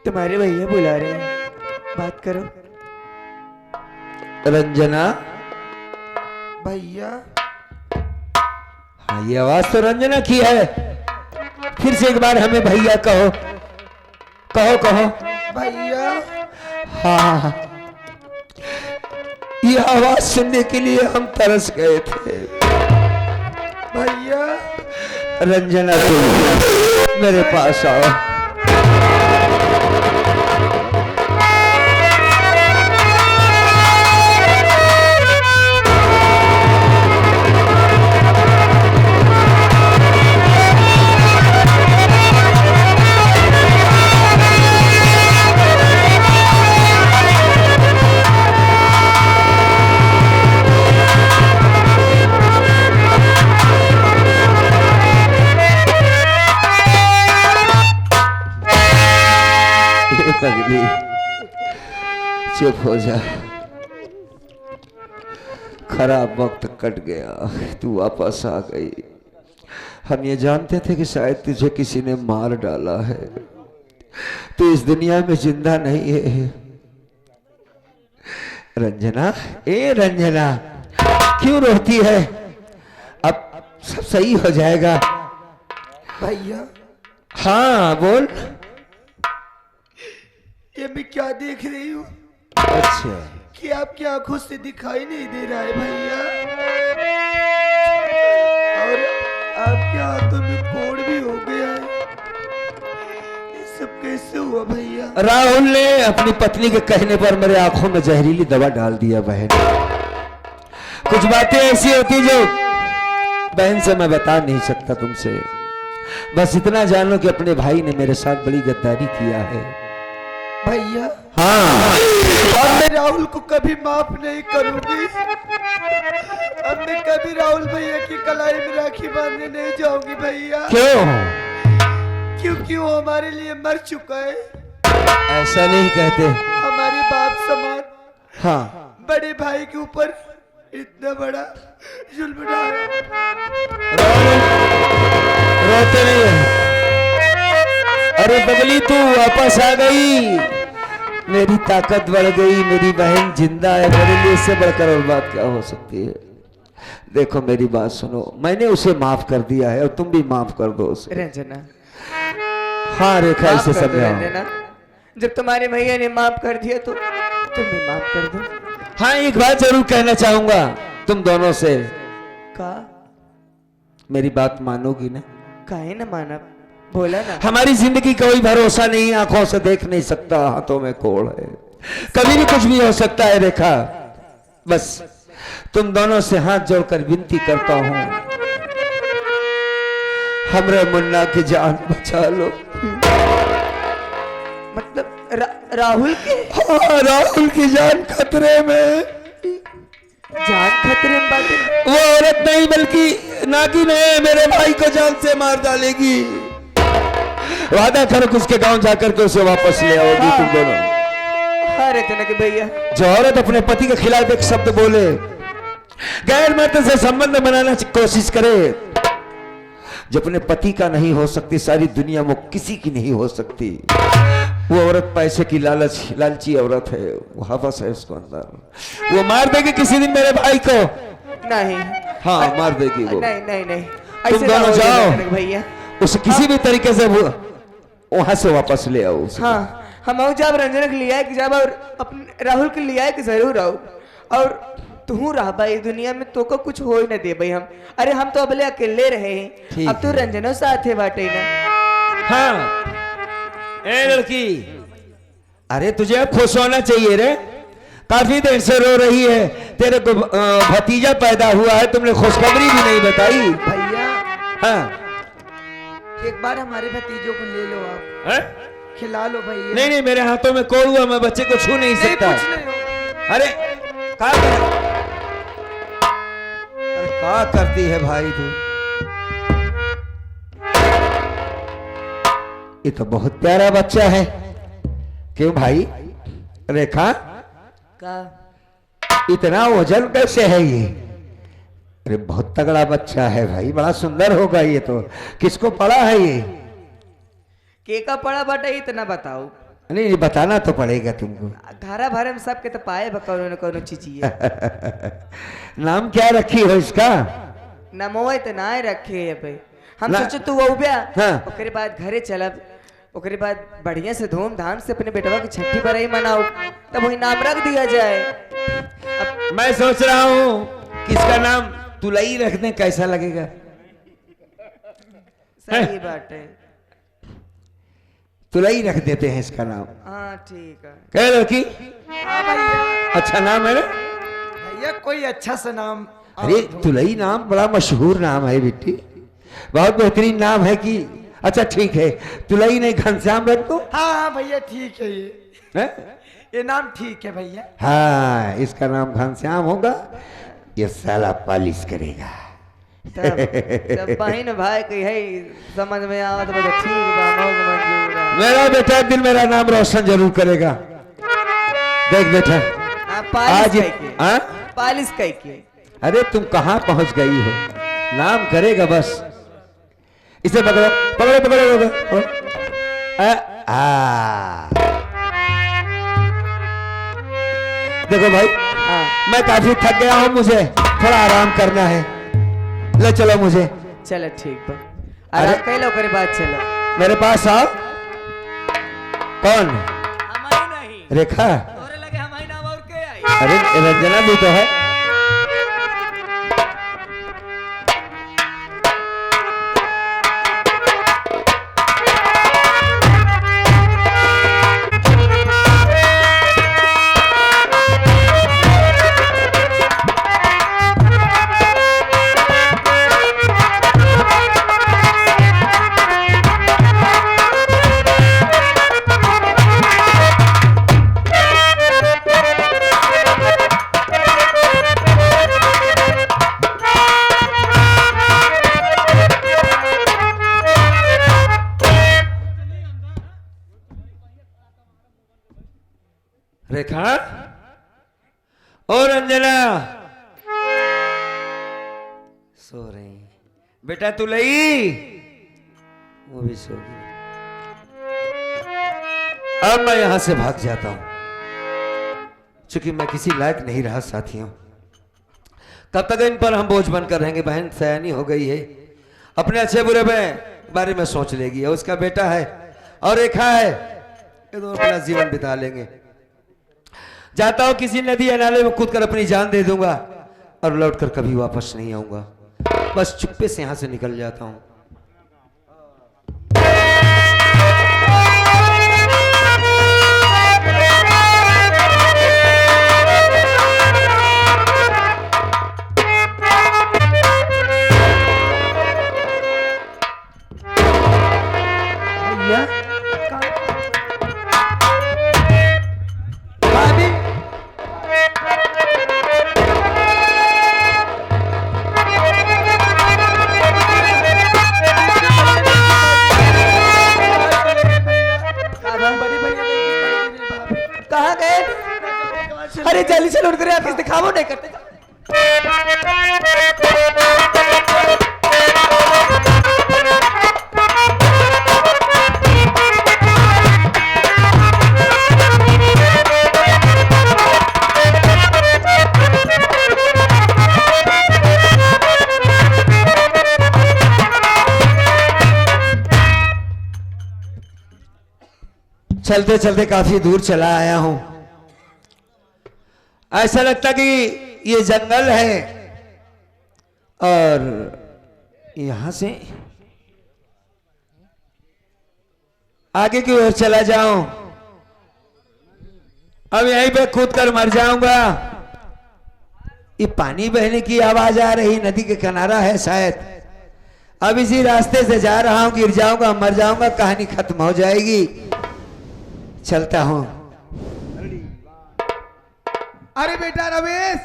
तुम्हारे भैया बुला रहे हैं, बात करो। रंजना, भैया। हाँ ये आवाज तो रंजना की है। फिर से एक बार हमें भैया कहो, कहो कहो। भैया। हाँ हाँ, ये आवाज सुनने के लिए हम तरस गए थे। भैया। रंजना तुम मेरे पास आओ। पगली चुप हो जा, खराब वक्त कट गया, तू वापस आ गई। हम ये जानते थे कि शायद तुझे किसी ने मार डाला है, तू इस दुनिया में जिंदा नहीं है। रंजना, ए रंजना, क्यों रोती है? अब सब सही हो जाएगा। भैया। हाँ बोल। ये मैं क्या देख रही हूँ? अच्छा, कि आपकी आंखों से दिखाई नहीं दे रहा है भैया, और आपके हाथों में कोड़ भी हो गया है। ये सब कैसे हुआ भैया? राहुल ने अपनी पत्नी के कहने पर मेरे आंखों में जहरीली दवा डाल दिया। बहन, कुछ बातें ऐसी होती जो बहन से मैं बता नहीं सकता तुमसे। बस इतना जानो कि अपने भाई ने मेरे साथ बड़ी गद्दारी किया है भैया। हाँ, अब मैं राहुल को कभी माफ नहीं करूंगी। अब मैं कभी राहुल भैया की कलाई में राखी बांधने नहीं जाऊंगी भैया। क्यों? क्योंकि वो हमारे लिए मर चुका है। ऐसा नहीं कहते। हमारे बाप समान हाँ, बड़े भाई के ऊपर इतना बड़ा जुल्म ढाया। रोते नहीं है। अरे बगली तू वापस आ गई, मेरी ताकत बढ़ गई, मेरी बहन जिंदा है। मेरे लिए इससे बढ़कर और बात क्या हो सकती है? देखो मेरी बात सुनो, मैंने उसे माफ कर दिया है और तुम भी माफ कर दो उसे। रंजना। हाँ रेखा, इसे समझाओ। रंजना, जब तुम्हारे भैया ने माफ कर दिया तो तुम भी माफ कर दो। हाँ एक बात जरूर कहना चाहूंगा तुम दोनों से। का? मेरी बात मानोगी ना? काहे न माना, बोला ना। हमारी जिंदगी का कोई भरोसा नहीं, आंखों से देख नहीं सकता, हाथों में कोड़ है, कभी भी कुछ भी हो सकता है। रेखा, बस तुम दोनों से हाथ जोड़कर विनती करता हूं, हमरे मुन्ना की जान बचा लो। मतलब राहुल के? हाँ, राहुल की जान खतरे में। जान खतरे में बातें? वो औरत नहीं बल्कि नागिन है, मेरे भाई को जान से मार डालेगी। वादा करो कि उसके गांव जाकर के उसे वापस ले आओगी तुम दोनों। हाँ रंजना के भैया। जो औरत अपने पति के खिलाफ एक शब्द बोले, गैर मर्द से संबंध बनाने की कोशिश करे, जो अपने पति का नहीं हो सकती, सारी दुनिया में किसी की नहीं हो सकती। वो औरत पैसे की लालची औरत है, वो हवस है उसको अंदर। वो मार देगी किसी दिन मेरे भाई को। नहीं। हाँ मार देगी वो। नहीं नहीं नहीं, तुम दोनों जाओ भैया, उसे किसी भी तरीके से वहां से वापस ले आओ उसे। हाँ हम जब रंजना के लिया है कि जब और अपने राहुल के लिया है कि जरूर आओ। और तू रहा भाई दुनिया में, तो को कुछ हो ही न दे भाई। हम अरे हम तो अबले अकेले रहे हैं, अब तो रंजना साथ है बाटे ना। हाँ ए लड़की, अरे तुझे अब खुश होना चाहिए रे, काफी देर से रो रही है, तेरे को भतीजा पैदा हुआ है, तुमने खुशखबरी भी नहीं बताई। भैया हाँ एक बार हमारे भतीजों को ले लो, आप है? खिला लो भैया। नहीं नहीं, मेरे हाथों में कोड़ हुआ, मैं बच्चे को छू नहीं सकता। कुछ नहीं हो। अरे क्या करती है भाई तू? ये तो बहुत प्यारा बच्चा है। क्यों भाई? रेखा, का इतना वजन कैसे है ये? अरे बहुत तगड़ा बच्चा है भाई, बड़ा सुंदर होगा ये तो। किसको पड़ा है ये? के का पड़ा बाटा इतना बताओ। नहीं ये बताना तो पड़ेगा तुमको। घरा भरे में सबके तो पाए बा कौनो न कौनो चीजिए। नाम क्या रखी हो इसका? नमोए तो ना रखे है भाई। हम ना- सोचो तू वो ब्या हाँ। ओकरे बाद घरे चलब, ओकरे बाद बढ़िया से धूमधाम से अपने बेटवा की छठी बरई मनाओ, तब वही नाम रख दिया जाए। अब मैं सोच रहा हूँ किसका नाम तुलई रख दें, कैसा लगेगा? सही बात है। तुलई रख देते हैं इसका नाम। हाँ ठीक है। कह लड़की हाँ भैया, अच्छा नाम है ना? भैया कोई अच्छा सा नाम। अरे तुलई नाम बड़ा मशहूर नाम है बेटी, बहुत बेहतरीन नाम है कि अच्छा ठीक है तुलई नहीं घनश्याम रख दो। हाँ हाँ भैया ठीक है, हैं? ये नाम ठीक है भैया। हाँ इसका नाम घनश्याम होगा, ये साला पालिश करेगा। तब जब बहन भाई की है समझ में आवत बा तो ठीक बा, मौक मंजूर है। मेरा बेटा एक दिन मेरा नाम रोशन जरूर करेगा। देख बेटा हाँ, पालिश आज कई के। हाँ? पालिश कई के। अरे तुम कहाँ पहुंच गई हो, नाम करेगा बस। इसे पकड़ो पकड़ो पकड़ो पकड़ो। देखो भाई हाँ मैं काफी थक गया हूँ, मुझे थोड़ा आराम करना है, ले चलो मुझे चलो ठीक बा। आराम कर लो, ओकरे बाद चलो। मेरे पास आओ। कौन? हमारी नहीं, रेखा? तोरे लगे हमारी नाम और के आई। अरे रंजना भी तो है। रेखा और रंजना सो रही बेटा, तू लई वो भी सो गई। अब मैं यहां से भाग जाता हूं, क्योंकि मैं किसी लायक नहीं रहा साथियों। कब तक इन पर हम बोझ बनकर रहेंगे? बहन सयानी हो गई है, अपने अच्छे बुरे में बारे में सोच लेगी, और उसका बेटा है और रेखा है, ये दोनों अपना जीवन बिता लेंगे। जाता हूं किसी नदी या नाले में कूदकर अपनी जान दे दूंगा और लौटकर कभी वापस नहीं आऊंगा। बस चुप्पे से यहां से निकल जाता हूं। भैया भाभी बड़ी भैया ने भाभी। कहाँ गए? अरे जल्दी से लौट कर आप किस दिखावो नहीं करते। चलते चलते काफी दूर चला आया हूं, ऐसा लगता कि ये जंगल है और यहां से आगे की ओर चला जाऊं, अब यहीं पे कूद कर मर जाऊंगा। ये पानी बहने की आवाज आ रही, नदी के किनारा है शायद। अब इसी रास्ते से जा रहा हूं, गिर जाऊंगा, मर जाऊंगा, कहानी खत्म हो जाएगी। चलता हूं। अरे बेटा रमेश,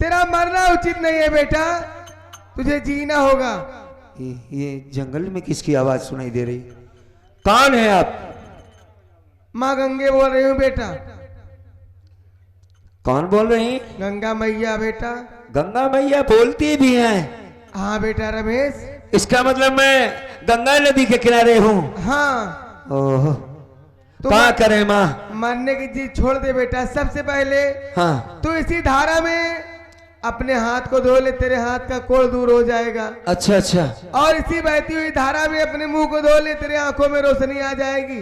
तेरा मरना उचित नहीं है बेटा, तुझे जीना होगा। ये जंगल में किसकी आवाज सुनाई दे रही? कौन है आप? माँ गंगे बोल रही हूँ बेटा। कौन बोल रही? गंगा मैया बेटा। गंगा मैया बोलती भी हैं। हाँ बेटा रमेश, इसका मतलब मैं गंगा नदी के किनारे हूँ। हाँ ओह, तो क्या करें माँ? मरने की चीज छोड़ दे बेटा। सबसे पहले हाँ, तू इसी धारा में अपने हाथ को धो ले, तेरे हाथ का कोढ़ दूर हो जाएगा। अच्छा अच्छा। और इसी बहती हुई धारा में अपने मुंह को धो ले, तेरे आंखों में रोशनी आ जाएगी।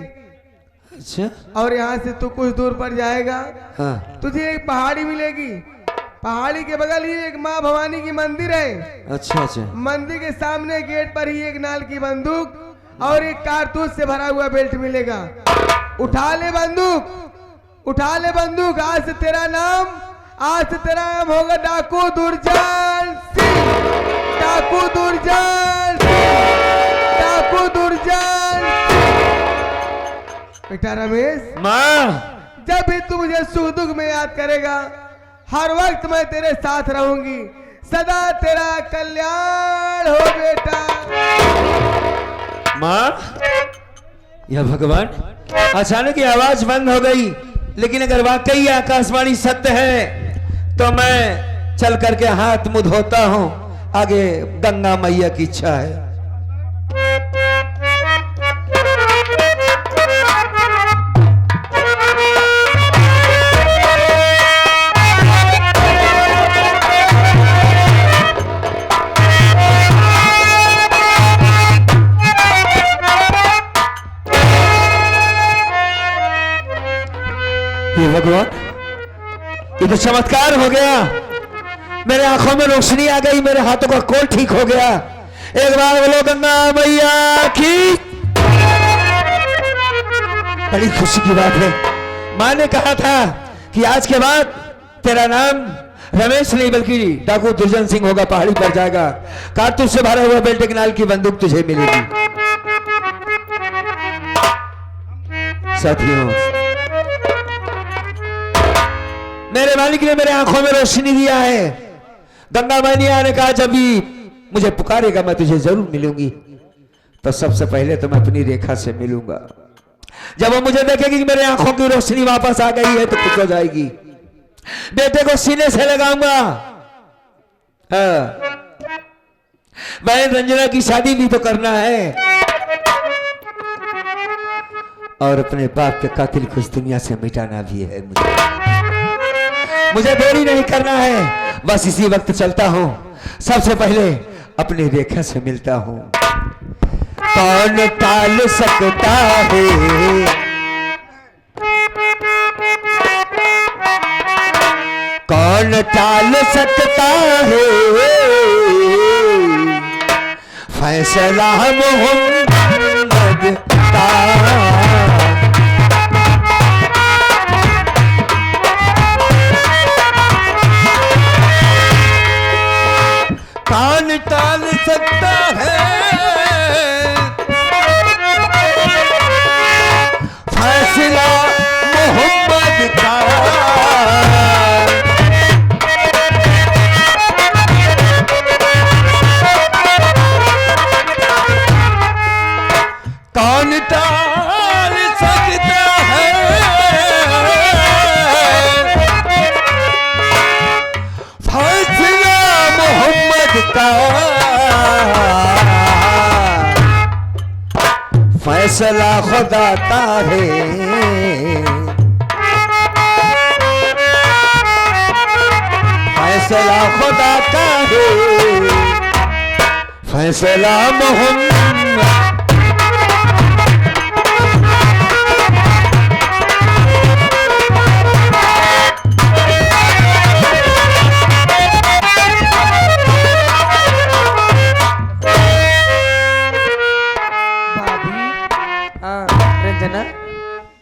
अच्छा और यहाँ से तू कुछ दूर पर जाएगा, हाँ। तुझे एक पहाड़ी मिलेगी। पहाड़ी के बगल ही एक माँ भवानी की मंदिर है। अच्छा अच्छा। मंदिर के सामने गेट पर ही एक नाल की बंदूक और एक कारतूस से भरा हुआ बेल्ट मिलेगा। उठा ले बंदूक, उठा ले बंदूक। आज से तेरा नाम होगा डाकू दुर्जन सिंह। डाकू दुर्जन सिंह, डाकू दुर्जन सिंह। बेटा रमेश, माँ, जब भी तू मुझे सुख दुख में याद करेगा, हर वक्त मैं तेरे साथ रहूंगी। सदा तेरा कल्याण हो बेटा। माँ, या भगवान, अचानक ये आवाज बंद हो गई। लेकिन अगर वाकई आकाशवाणी सत्य है तो मैं चल करके हाथ मुंह धोता हूँ। आगे गंगा मैया की इच्छा है। ये भगवान, ये तो चमत्कार हो गया। मेरे आंखों में रोशनी आ गई, मेरे हाथों का कोढ़ ठीक हो गया। एक बार बोलो गंगा मैया की। बड़ी खुशी की बात है। माँ ने कहा था कि आज के बाद तेरा नाम रमेश नहीं बल्कि डाकू दुर्जन सिंह होगा। पहाड़ी पर जाएगा, कारतूस से भरा हुआ बेल्ट नाल की बंदूक तुझे मिलेगी। साथियों, मेरे मालिक ने मेरे आंखों में रोशनी दिया है। गंगा मैया ने कहा जब भी मुझे पुकारेगा मैं तुझे जरूर मिलूंगी। तो सबसे पहले तो मैं अपनी रेखा से मिलूंगा। जब वो मुझे देखेगी कि मेरे आंखों की रोशनी वापस आ गई है तो खुश हो जाएगी। बेटे को सीने से लगाऊंगा। हाँ, बहन रंजना की शादी भी तो करना है और अपने बाप के कातिल को इस दुनिया से मिटाना भी है। मुझे देरी नहीं करना है, बस इसी वक्त चलता हूं। सबसे पहले अपनी रेखा से मिलता हूं। कौन टाल सकता है, कौन टाल सकता है फैसला मोहम्मद का। कौन टाल सकता है फैसला मोहम्मद का। कौन टाल सकता है फैसला मोहम्मद का। फैसला खुदा का है, फैसला खुदा का है, फैसला मोहम्मद। रंजना,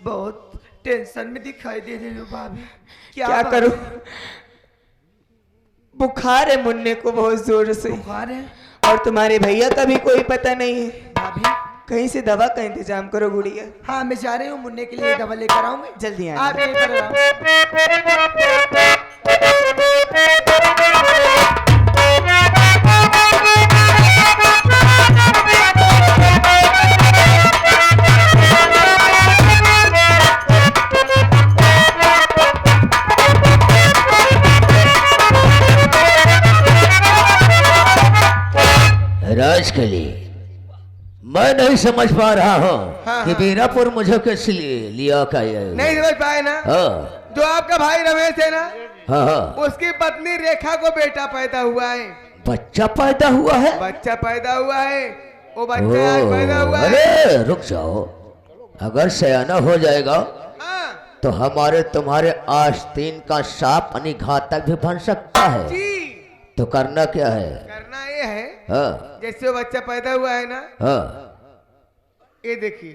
बहुत टेंशन में दिखाई दे रही हो भाभी। क्या करूं? बुखार है मुन्ने को बहुत जोर से। बुखार है और तुम्हारे भैया का भी कोई पता नहीं है। भाभी? कहीं से दवा का इंतजाम करो गुड़िया। हाँ, मैं जा रही हूँ मुन्ने के लिए दवा लेकर आऊंगी। जल्दी आ। आप यहीं पर रहो। राजकली नहीं समझ पा रहा हूँ हाँ, कि हाँ। बीरापुर मुझे किस लिए लिया का ये। नहीं समझ पाए ना? हाँ जो आपका भाई रमेश है ना, हाँ हाँ। उसकी पत्नी रेखा को बेटा पैदा हुआ है। बच्चा पैदा हुआ है? बच्चा पैदा हुआ है, वो बच्चा आज पैदा हुआ है। अरे रुक जाओ, अगर सयाना हो जाएगा हाँ तो हमारे तुम्हारे आस्तीन का सांप अनिघात तक भी बन सकता है। जी, तो करना क्या है? करना ये है, हाँ जैसे वो बच्चा पैदा हुआ है ना, हाँ। ये देखिए,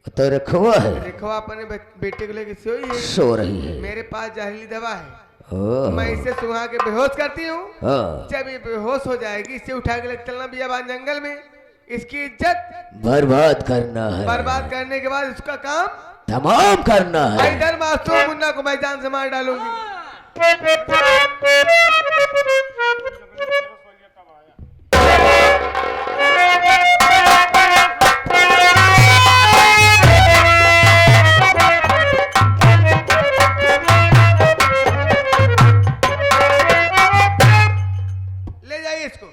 तो रखवा है, रेखा अपने बेटे को लेके सोई है। सो रही है। मेरे पास जहरीली दवा है, ओह, मैं इसे सुहा के बेहोश करती हूँ। हाँ। जब ये बेहोश हो जाएगी, इसे उठा के लेके चलना बियाबान जंगल में, इसकी इज्जत बर्बाद करना है, बर्बाद करने के बाद उसका काम तमाम करना है। इधर मासूम मुन्ना को मैं जान से मार डालूंगी। ले जाइए इसको।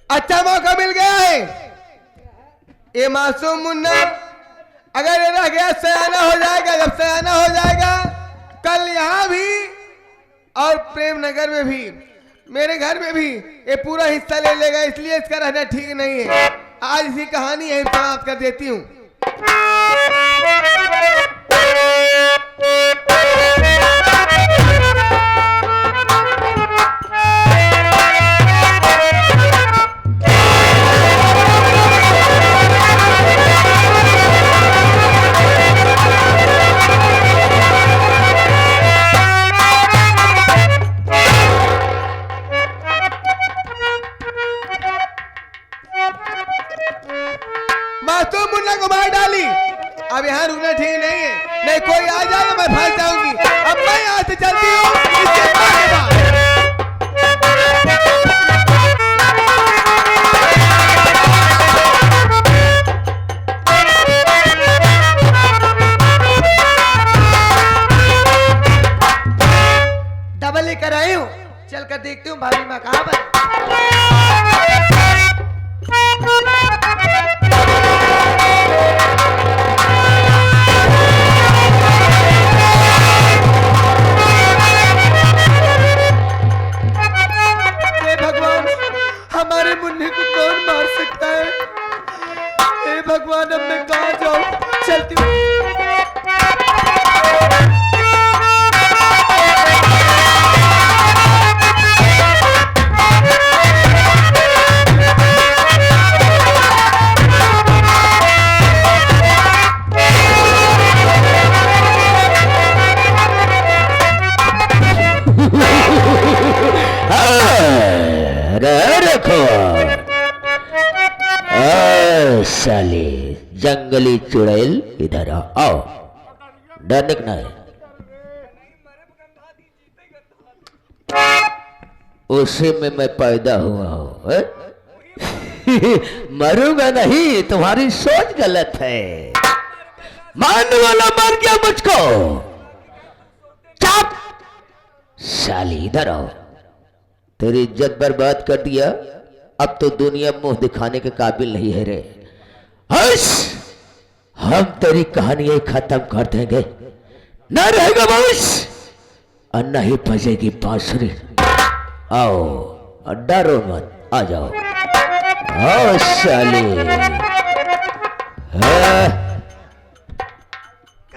अच्छा मौका मिल गया है। ये मासूम मुन्ना अगर ये रह गया, सयाना हो जाएगा। जब सयाना हो जाएगा, कल यहाँ भी और प्रेम नगर में भी, मेरे घर में भी ये पूरा हिस्सा ले लेगा। इसलिए इसका रहना ठीक नहीं है। आज इसी कहानी यही समाप्त कर देती हूँ। मासूम मुन्ना को मार डाली। अब यहाँ रुकना ठीक नहीं है, नहीं कोई आ जाएगा मैं फंस जाऊंगी। अब मैं यहाँ से चलती हूँ। इसके बाद डबल लेकर आई हूँ, चल कर देखती हूँ भाभी माँ कहाँ पर है। हे भगवान, हमारे मुन्ने को कौन मार सकता है? हे भगवान, अब मैं कहाँ जाऊँ? चलती हूँ। रखो साले जंगली चुड़ैल, इधर आओ। डरने का नहीं, उसी में मैं पैदा हुआ हूं। मरूंगा नहीं, तुम्हारी सोच गलत है। मारने वाला मार गया मुझको। चुप साली, इधर आओ। तेरी इज्जत बर्बाद कर दिया, अब तो दुनिया मुंह दिखाने के काबिल नहीं है रे। हस, हम तेरी कहानी यही खत्म कर देंगे। न रहेगा भविष्य और न ही बजेगी बांसुरी। आओ, डरो मत, आ जाओ। आओ साली।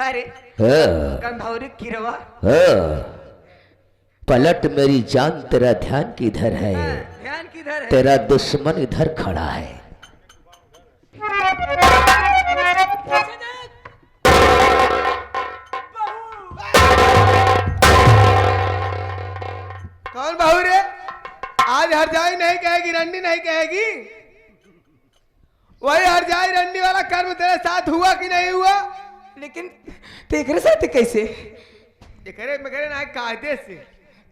अरे गंधौरी किरवा, पलट मेरी जान, तेरा ध्यान किधर है? ध्यान किधर है? तेरा दुश्मन इधर खड़ा है। कौन बहू रे? आज हर जाई नहीं कहेगी, रंडी नहीं कहेगी। वही हरजाई रंडी वाला कर्म तेरे साथ हुआ कि नहीं हुआ? लेकिन तेरे साथ कैसे? एकरे में करे ना कायदे से।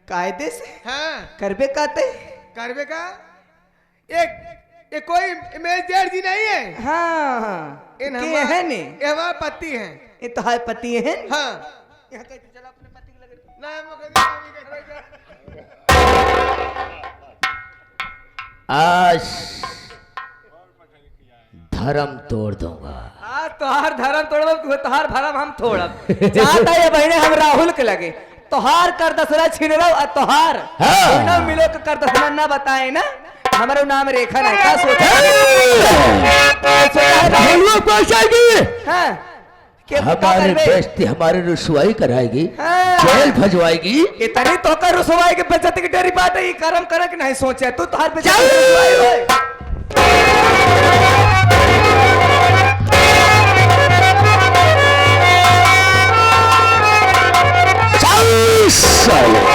कायदे से हाँ करबे काते? करबे का एक कोई मेजर जी नहीं है। हाँ हाँ इन के है ने? ये हमारा पति है। ये तो है पति है। हाँ यहाँ कहीं चला अपने पति के लगे। ना मुझे आज धर्म तोड़ दूंगा। आज तोहार धर्म तोड़ब तोहार भरम हम तोड़ब। जाता है बहने हम राहुल के लगे तोहार कर दसरा छीन रहो और तोहार हाँ। दोनों मिलो के कर दसरा ना बताए ना। हमारा नाम रेखा नहीं क्या सोचा? राहुल पहुंचाएगी, हाँ के हमारी बेइज्जती हमारी रुसवाई कराएगी, हाँ। जेल भजवाएगी। इतनी तो कर रुसवाई के बेइज्जती की डेरी बात है। ये कर्म करे कि नहीं सोचे तू तोहार पे चल साले।